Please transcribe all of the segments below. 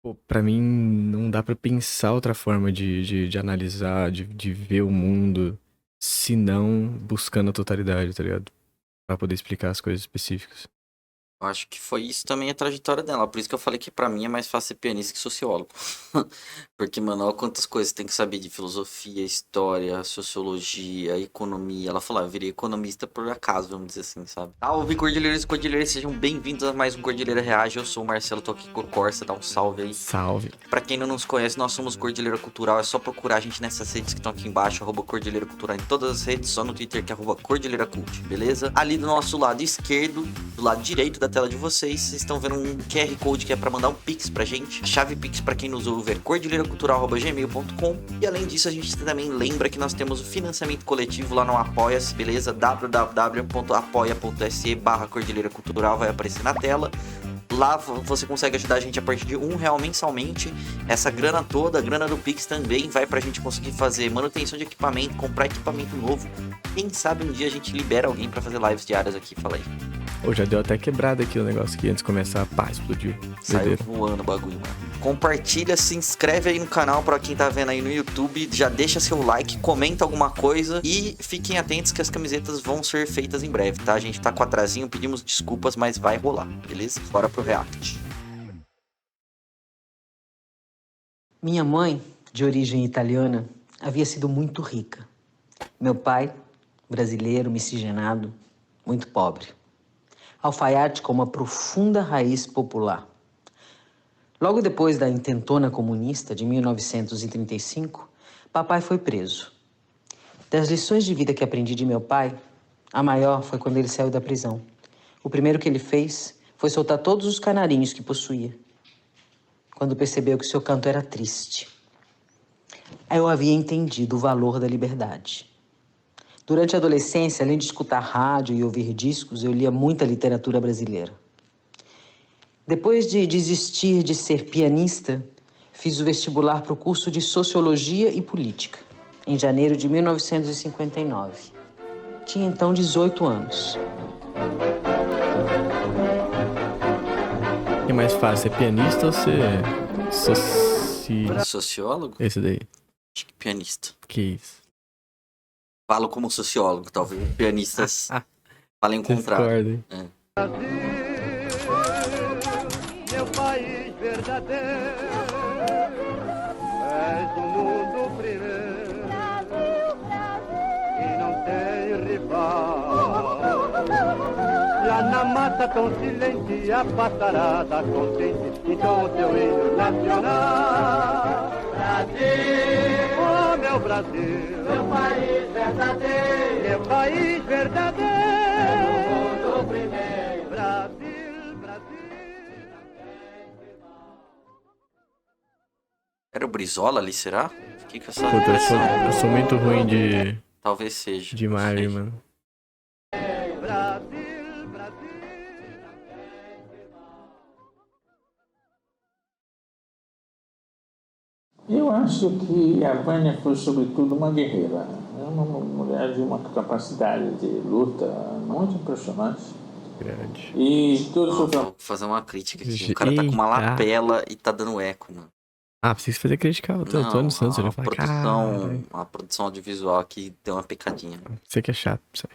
Pô, pra mim, não dá pra pensar outra forma de analisar, de ver o mundo, se não buscando a totalidade, tá ligado? Pra poder explicar as coisas específicas. Eu acho que foi isso também a trajetória dela. Por isso que eu falei que pra mim é mais fácil ser pianista que sociólogo. Porque, mano, olha quantas coisas tem que saber de filosofia, história, sociologia, economia. Ela falou, eu virei economista por acaso, vamos dizer assim, sabe? Salve, cordilheiros e cordilheiras, sejam bem-vindos a mais um Cordilheira Reage. Eu sou o Marcelo, tô aqui com o Corsa, dá um salve aí. Salve. Pra quem não nos conhece, nós somos Cordilheira Cultural. É só procurar a gente nessas redes que estão aqui embaixo, @Cordilheira Cultural em todas as redes, só no Twitter que é @Cordilheira Cult, beleza? Ali do nosso lado esquerdo, do lado direito da tela de vocês estão vendo um QR Code que é pra mandar um Pix pra gente. A chave Pix pra quem nos ouve é cordilheiracultural@gmail.com. E além disso, a gente também lembra que nós temos o financiamento coletivo lá no Apoia-se, beleza? www.apoia.se/Cordilheira Cultural vai aparecer na tela. Lá você consegue ajudar a gente a partir de R$ 1 mensalmente. Essa grana toda, a grana do Pix também vai pra gente conseguir fazer manutenção de equipamento, comprar equipamento novo. Quem sabe um dia a gente libera alguém pra fazer lives diárias aqui, fala aí. Ô, já deu até quebrada aqui o negócio que antes de começar, pá, explodiu. Saiu Doideira. voando o bagulho, mano. Compartilha, se inscreve aí no canal pra quem tá vendo aí no YouTube. Já deixa seu like, comenta alguma coisa. E fiquem atentos que as camisetas vão ser feitas em breve, tá? A gente tá com atrasinho, pedimos desculpas, mas vai rolar, beleza? Bora pro React. Minha mãe, de origem italiana, havia sido muito rica. Meu pai, brasileiro, miscigenado, muito pobre. Alfaiate com uma profunda raiz popular. Logo depois da intentona comunista de 1935, papai foi preso. Das lições de vida que aprendi de meu pai, a maior foi quando ele saiu da prisão. O primeiro que ele fez foi soltar todos os canarinhos que possuía, quando percebeu que seu canto era triste. Aí eu havia entendido o valor da liberdade. Durante a adolescência, além de escutar rádio e ouvir discos, eu lia muita literatura brasileira. Depois de desistir de ser pianista, fiz o vestibular para o curso de Sociologia e Política, em janeiro de 1959. Tinha então 18 anos. É mais fácil ser pianista ou ser Sociólogo? Esse daí. Acho que pianista. Que isso. Falo como sociólogo, talvez pianistas falem o contrário. Discordo. Meu país verdadeiro, és do mundo primeiro e não tem rival. Lá na mata tão silente a passarada contente então teu hino nacional. Brasil, oh meu Brasil, meu país verdadeiro, meu país verdadeiro, és do mundo primeiro. Brasil, Brasil. Era o Brizola ali, será? Fiquei com essa Puta, impressão. eu sou muito ruim de Talvez seja. imagem, Não sei. mano. Brasil, Brasil. Eu acho que a Vânia foi, sobretudo, uma guerreira. É uma mulher de uma capacidade de luta muito impressionante. Grande. E todo o seu Vou fazer uma crítica aqui. O cara tá com uma Eita. lapela e tá dando eco, mano. Ah, precisa fazer criticar o Antônio Santos. Ele fala, cara, a produção audiovisual aqui deu uma pecadinha. você que é chato. Sabe?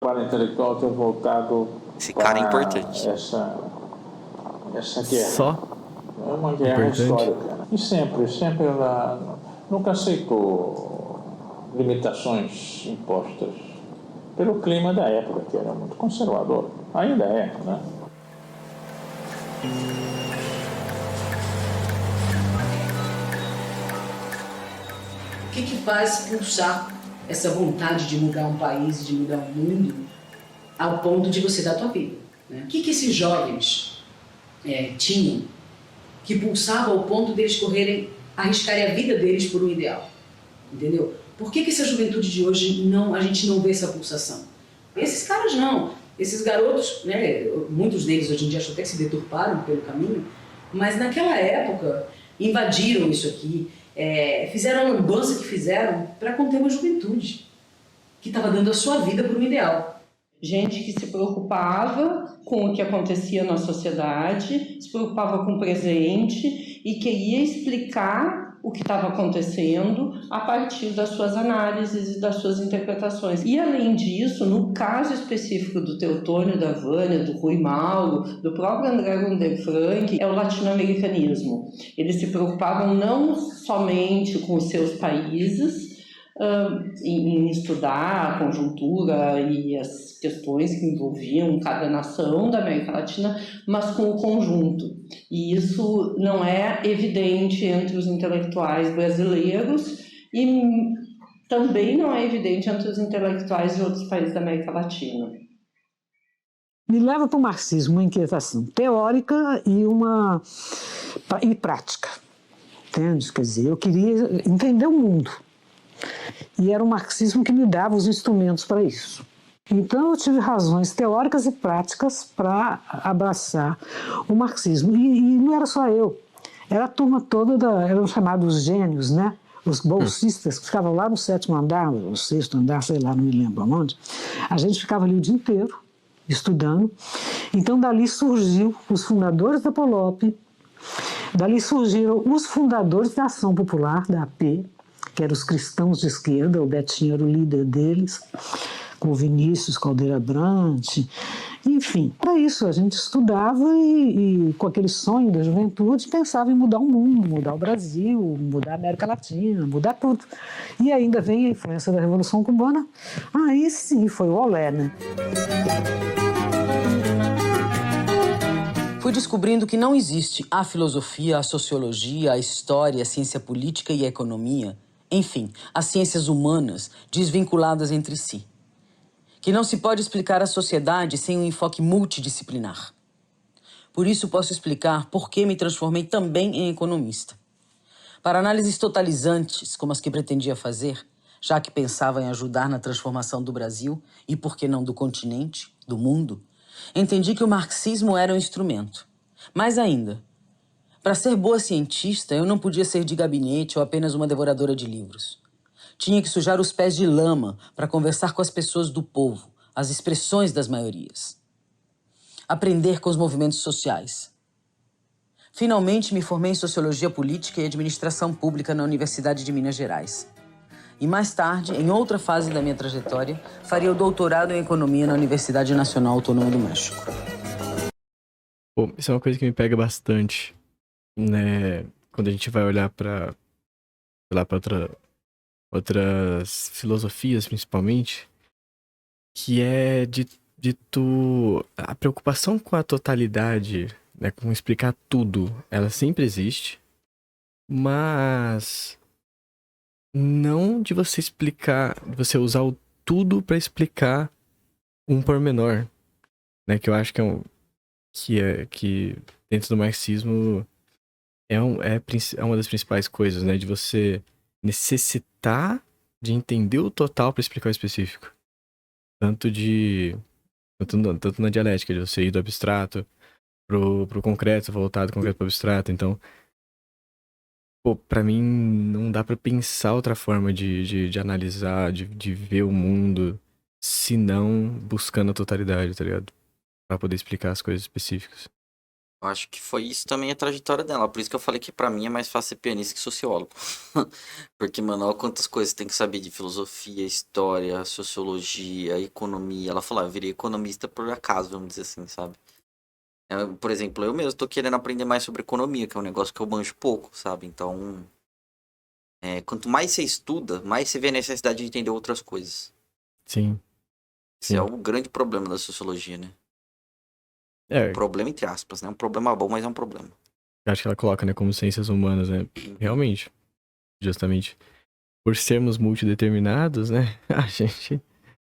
trabalho intelectual ter voltado Esse cara é importante. Essa guerra. Só É uma guerra importante. histórica. E sempre ela nunca aceitou limitações impostas pelo clima da época, que era muito conservador. Ainda é, né? O que faz pulsar essa vontade de mudar um país, de mudar o mundo, ao ponto de você dar a tua vida? Né? O que esses jovens tinham que pulsava ao ponto deles arriscarem a vida deles por um ideal? Entendeu? Por que essa juventude de hoje a gente não vê essa pulsação? Esses caras não. Esses garotos, né, muitos deles hoje em dia acho até que se deturparam pelo caminho, mas naquela época invadiram isso aqui, fizeram a lambança que fizeram para conter uma juventude que estava dando a sua vida por um ideal. Gente que se preocupava com o que acontecia na sociedade, se preocupava com o presente e queria explicar o que estava acontecendo a partir das suas análises e das suas interpretações. E, além disso, no caso específico do Teotônio da Vânia, do Rui Mauro, do próprio André Runderfrank, é o latino-americanismo. Eles se preocupavam não somente com os seus países, em estudar a conjuntura e as questões que envolviam cada nação da América Latina, mas com o conjunto. E isso não é evidente entre os intelectuais brasileiros e também não é evidente entre os intelectuais de outros países da América Latina. Me leva para o marxismo uma inquietação teórica e prática. Entende? Quer dizer, eu queria entender o mundo. E era o marxismo que me dava os instrumentos para isso. Então eu tive razões teóricas e práticas para abraçar o marxismo. E não era só eu, era a turma toda, eram chamados gênios, né? Os bolsistas que ficavam lá no 7º andar, o 6º andar, sei lá, não me lembro onde. A gente ficava ali o dia inteiro estudando. Então dali surgiu os fundadores da POLOP, dali surgiram os fundadores da Ação Popular, da AP, que eram os cristãos de esquerda, o Betinho era o líder deles, com o Vinícius Caldeira Brant, enfim. Para isso a gente estudava e com aquele sonho da juventude pensava em mudar o mundo, mudar o Brasil, mudar a América Latina, mudar tudo. E ainda vem a influência da Revolução Cubana, aí sim foi o olé, né? Fui descobrindo que não existe a filosofia, a sociologia, a história, a ciência política e a economia, enfim, as ciências humanas desvinculadas entre si. Que não se pode explicar a sociedade sem um enfoque multidisciplinar. Por isso posso explicar por que me transformei também em economista. Para análises totalizantes, como as que pretendia fazer, já que pensava em ajudar na transformação do Brasil e, por que não, do continente, do mundo, entendi que o marxismo era um instrumento. Mais ainda, para ser boa cientista, eu não podia ser de gabinete ou apenas uma devoradora de livros. Tinha que sujar os pés de lama para conversar com as pessoas do povo, as expressões das maiorias. Aprender com os movimentos sociais. Finalmente, me formei em Sociologia Política e Administração Pública na Universidade de Minas Gerais. E mais tarde, em outra fase da minha trajetória, faria o doutorado em Economia na Universidade Nacional Autônoma do México. Pô, isso é uma coisa que me pega bastante, né? Quando a gente vai olhar para outras filosofias, principalmente, que é de a preocupação com a totalidade, né, com explicar tudo, ela sempre existe, mas não de você explicar, de você usar o tudo para explicar um pormenor, né, que eu acho que dentro do marxismo é uma das principais coisas, né, de você necessitar de entender o total para explicar o específico. Tanto na dialética, de você ir do abstrato pro concreto, voltar do concreto pro abstrato. Então, pô, pra mim não dá pra pensar outra forma de analisar, de ver o mundo, senão buscando a totalidade, tá ligado? Pra poder explicar as coisas específicas. Eu acho que foi isso também a trajetória dela. Por isso que eu falei que pra mim é mais fácil ser pianista que sociólogo. Porque, mano, olha quantas coisas tem que saber de filosofia, história, sociologia, economia. Ela falou, eu virei economista por acaso, vamos dizer assim, sabe? Por exemplo, eu mesmo tô querendo aprender mais sobre economia, que é um negócio que eu manjo pouco, sabe? Então, quanto mais você estuda, mais você vê a necessidade de entender outras coisas. Sim. Esse é o grande problema da sociologia, né? Problema entre aspas, né? Um problema bom, mas é um problema. Acho que ela coloca, né, como ciências humanas, né? Realmente. Justamente por sermos multideterminados, né?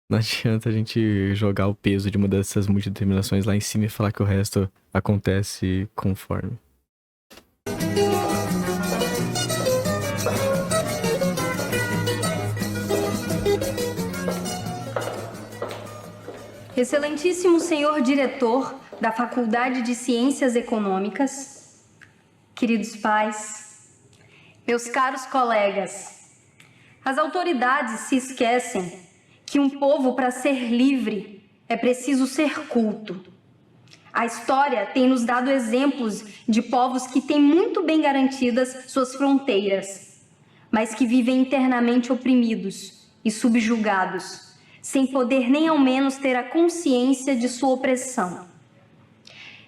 Não adianta a gente jogar o peso de uma dessas multideterminações lá em cima e falar que o resto acontece conforme. Excelentíssimo senhor diretor da Faculdade de Ciências Econômicas, queridos pais, meus caros colegas, as autoridades se esquecem que um povo, para ser livre, é preciso ser culto. A história tem nos dado exemplos de povos que têm muito bem garantidas suas fronteiras, mas que vivem internamente oprimidos e subjugados, sem poder nem ao menos ter a consciência de sua opressão.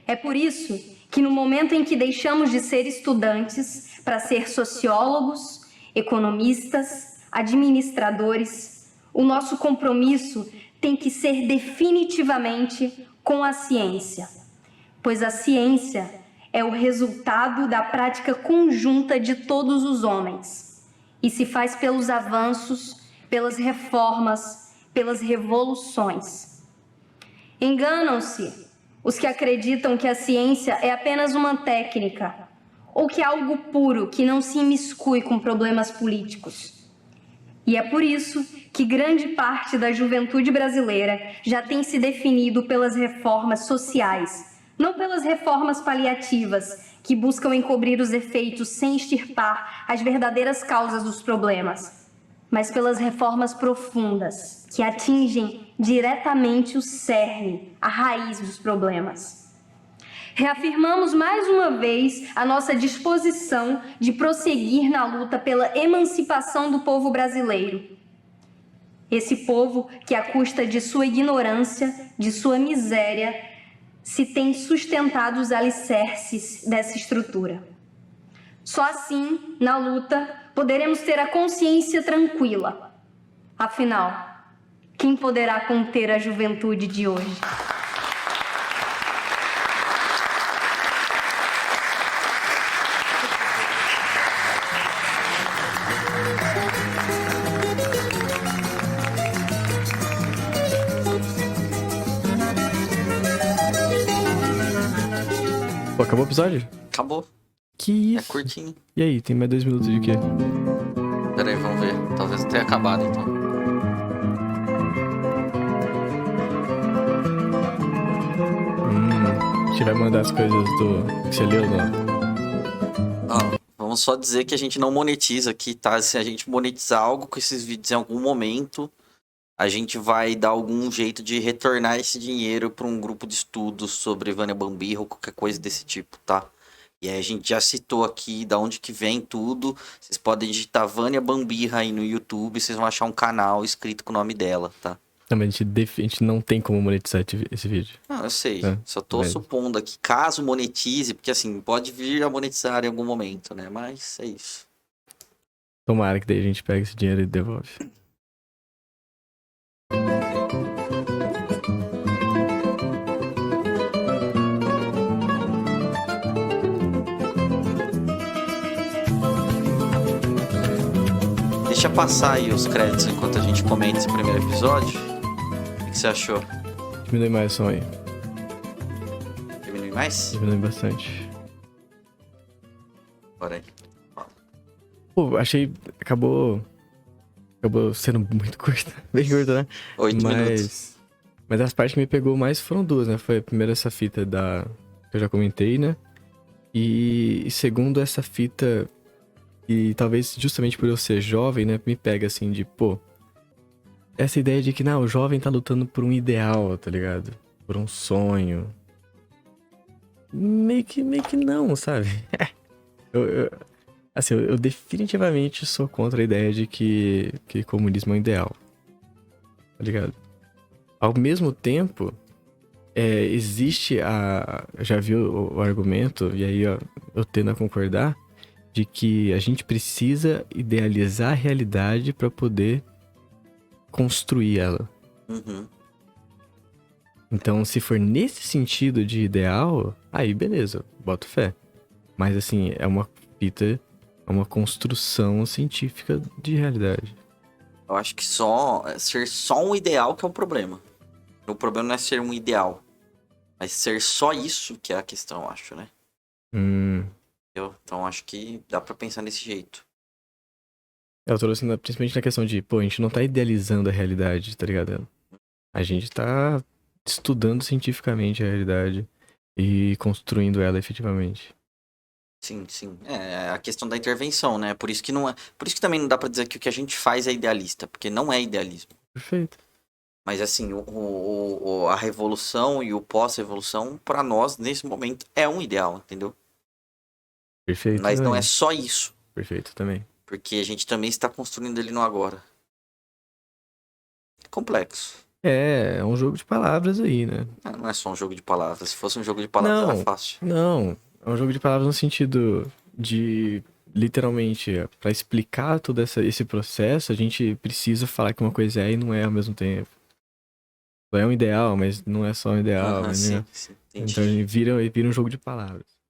É por isso que no momento em que deixamos de ser estudantes para ser sociólogos, economistas, administradores, o nosso compromisso tem que ser definitivamente com a ciência, pois a ciência é o resultado da prática conjunta de todos os homens e se faz pelos avanços, pelas reformas, pelas revoluções. Enganam-se os que acreditam que a ciência é apenas uma técnica ou que é algo puro que não se imiscui com problemas políticos. E é por isso que grande parte da juventude brasileira já tem se definido pelas reformas sociais, não pelas reformas paliativas, que buscam encobrir os efeitos sem extirpar as verdadeiras causas dos problemas, mas pelas reformas profundas, que atingem diretamente o cerne, a raiz dos problemas. Reafirmamos mais uma vez a nossa disposição de prosseguir na luta pela emancipação do povo brasileiro. Esse povo que, à custa de sua ignorância, de sua miséria, se tem sustentado os alicerces dessa estrutura. Só assim, na luta, poderemos ter a consciência tranquila. Afinal, quem poderá conter a juventude de hoje? Pô, acabou o episódio? Acabou. Que É isso? curtinho. E aí, tem mais 2 minutos de quê? Pera aí, vamos ver. Talvez tenha acabado, então. A gente vai mandar as coisas que você leu, não? Vamos só dizer que a gente não monetiza aqui, tá? Se a gente monetizar algo com esses vídeos em algum momento, a gente vai dar algum jeito de retornar esse dinheiro para um grupo de estudos sobre Vânia Bambirra ou qualquer coisa desse tipo, tá? E aí a gente já citou aqui da onde que vem tudo. Vocês podem digitar Vânia Bambirra aí no YouTube, vocês vão achar um canal escrito com o nome dela, tá? Não, mas a gente não tem como monetizar esse vídeo. Não, eu sei. É, Só tô mas- supondo aqui, caso monetize, porque assim, pode vir a monetizar em algum momento, né? Mas é isso. Tomara que daí a gente pega esse dinheiro e devolve. Deixa passar aí os créditos enquanto a gente comenta esse primeiro episódio. O que você achou? Diminui mais o som aí. Diminui mais? Diminui bastante. Bora aí. Pô, achei... Acabou sendo muito curta. Bem curta, né? 8 minutos. Mas as partes que me pegou mais foram 2, né? Foi a primeira, essa fita que eu já comentei, né? E segundo, essa fita... E talvez justamente por eu ser jovem, né? Me pega assim de, pô... Essa ideia de que, não, o jovem tá lutando por um ideal, tá ligado? Por um sonho. Meio que não, sabe? eu definitivamente sou contra a ideia de que comunismo é um ideal. Tá ligado? Ao mesmo tempo, existe já vi o argumento, e aí ó, eu tendo a concordar, de que a gente precisa idealizar a realidade para poder construir ela. Uhum. Então, se for nesse sentido de ideal, aí beleza, boto fé. Mas assim, é uma construção científica de realidade. Eu acho que ser só um ideal que é o problema. O problema não é ser um ideal. Mas ser só isso que é a questão, eu acho, né? Entendeu? Então acho que dá pra pensar desse jeito. Eu tô assim, principalmente na questão de, pô, a gente não tá idealizando a realidade, tá ligado? A gente tá estudando cientificamente a realidade e construindo ela efetivamente. Sim, sim. É a questão da intervenção, né? Por isso que também não dá pra dizer que o que a gente faz é idealista, porque não é idealismo. Perfeito. Mas assim, a revolução e o pós-revolução, pra nós, nesse momento, é um ideal, entendeu? Perfeito. Mas não é também. só isso. Perfeito também. Porque a gente também está construindo ele no agora. É complexo. É um jogo de palavras aí, né? Não é só um jogo de palavras. Se fosse um jogo de palavras, era fácil. Não, é um jogo de palavras no sentido de, literalmente, pra explicar todo esse processo, a gente precisa falar que uma coisa é e não é ao mesmo tempo. É um ideal, mas não é só um ideal, Aham, né? sim, Então entendi. vira um jogo de palavras.